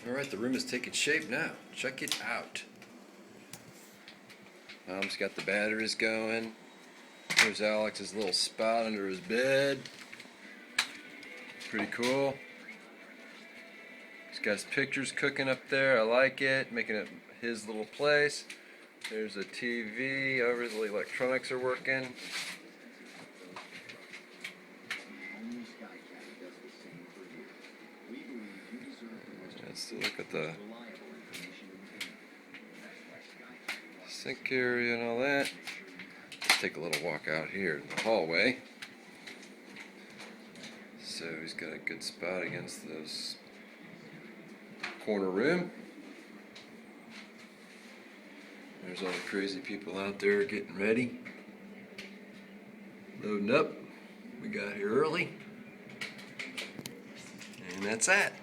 Alright, the room is taking shape now. Check it out. Mom's got the batteries going. There's Alex's little spot under his bed. Pretty cool. He's got his pictures cooking up there. I like it. Making it his little place. There's a TV. Over the electronics are working. Let's look at the sink area and all that. Let's take a little walk out here in the hallway. So he's got a good spot against this corner room. There's all the crazy people out there getting ready. Loading up. We got here early. And that's that.